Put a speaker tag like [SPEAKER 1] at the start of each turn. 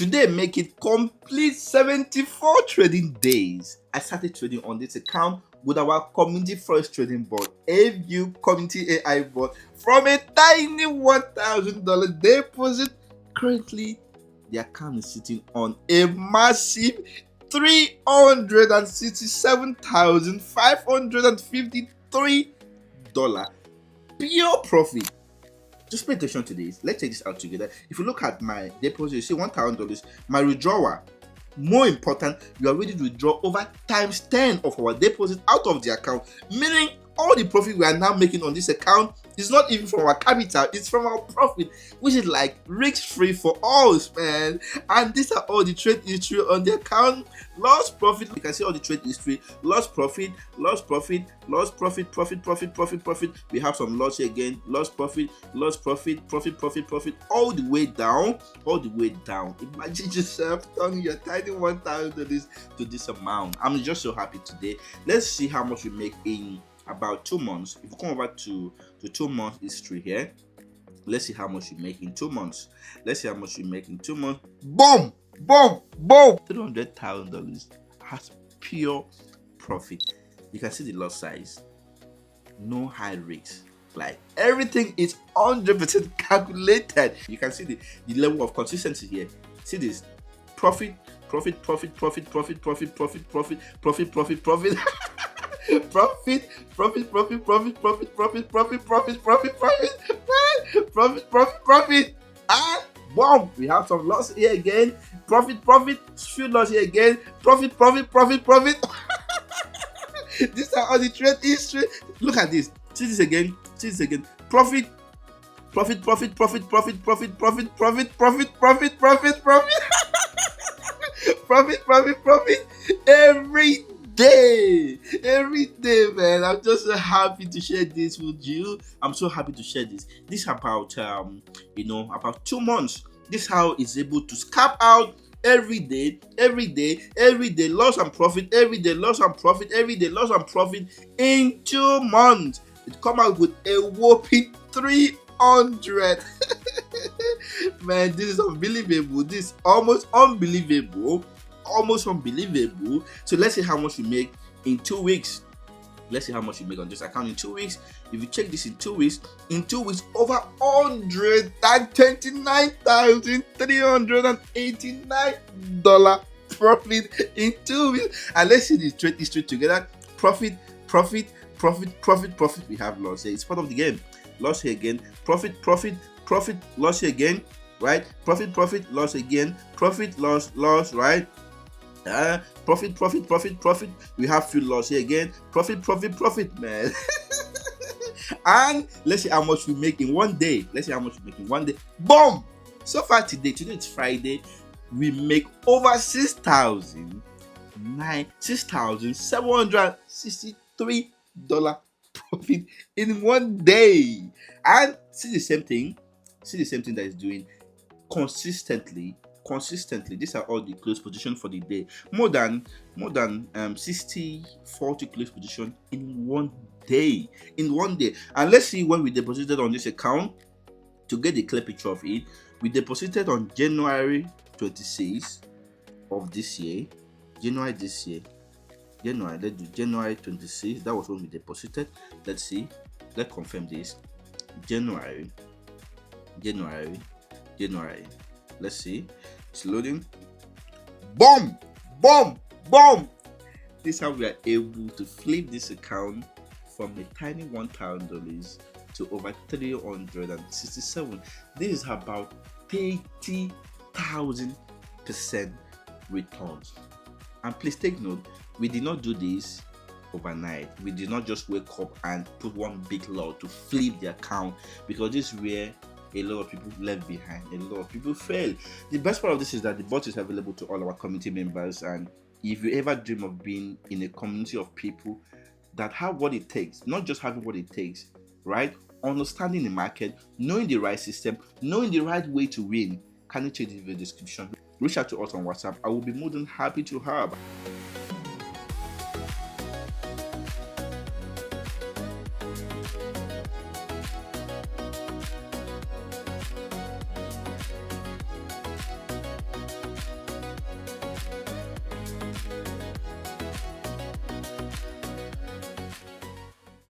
[SPEAKER 1] Today make it complete 74 trading days. I started trading on this account with our community Forex trading bot, AView Community AI Bot, from a tiny $1,000 deposit. Currently, the account is sitting on a massive $367,553 pure profit. Just pay attention to this. Let's take this out together. If you look at my deposit, you see $1,000. My withdrawal, more important, you are ready to withdraw over times 10 of our deposit out of the account, meaning all the profit we are now making on this account is not even from our capital, it's from our profit, which is like risk-free for us, man. And these are all the trade history on the account. Lost profit, you can see all the trade history. Lost profit, lost profit, lost profit, profit, profit, profit, profit. We have some loss here again. Lost profit, lost profit, profit, profit, profit, all the way down, all the way down. Imagine yourself turning your tiny $1,000 to this amount. I'm just so happy today. Let's see how much we make in about 2 months. If you come over to the 2 month history here, let's see how much you make in 2 months. Let's see how much you make in 2 months. Boom, boom, boom. $300,000 has pure profit. You can see the lot size, no high risk. Like everything is 100% calculated. You can see the level of consistency here. See this profit, profit, profit, profit, profit, profit, profit, profit, profit, profit, profit. Profit, profit, profit, profit, profit, profit, profit, profit, profit, profit, profit, and boom, we have some loss here again. Profit, profit, few loss here again. Profit, profit, profit, profit. These are all the trade history. Look at this. See this again. See this again. Profit, profit, profit, profit, profit, profit, profit, profit, profit, profit, profit, profit, profit, profit, profit, every day, man. I'm just so happy to share this with you. I'm so happy to share this. This about about 2 months. This how it's able to scalp out every day, loss and profit, every day, loss and profit, every day, loss and profit in 2 months. It come out with a whopping 300. Man, this is unbelievable. This is almost unbelievable. So let's see how much we make in 2 weeks. Let's see how much you make on this account in 2 weeks. If you check this in 2 weeks, over $139,389 profit in 2 weeks. And let's see the trade history together. Profit, profit, profit, profit, profit. We have loss here. It's part of the game. Loss here again. Profit, profit, profit, loss here again. Right? Profit, profit, loss again. Profit, loss, loss, right? Profit, profit, profit, profit. We have few loss here again. Profit, profit, profit, man. And let's see how much we make in 1 day. Boom! So far today it's Friday, we make over $6,763 profit in 1 day. And see the same thing that is doing consistently. These are all the close position for the day. More than 60-40 close position in 1 day. And let's see when we deposited on this account to get the clear picture of it. We deposited on January 26th of this year. January, let's do January 26th. That was when we deposited. Let's see. Let's confirm this. January. Let's see. It's loading. Boom! Boom! Boom! This is how we are able to flip this account from a tiny $1,000 to over 367. This is about 30,000% returns. And please take note, we did not do this overnight. We did not just wake up and put one big lot to flip the account, because this is where a lot of people left behind, a lot of people fail. The best part of this is that the bot is available to all our community members, and if you ever dream of being in a community of people that have what it takes, not just having what it takes, right? Understanding the market, knowing the right system, knowing the right way to win, can you check the video description? Reach out to us on WhatsApp. I will be more than happy to help.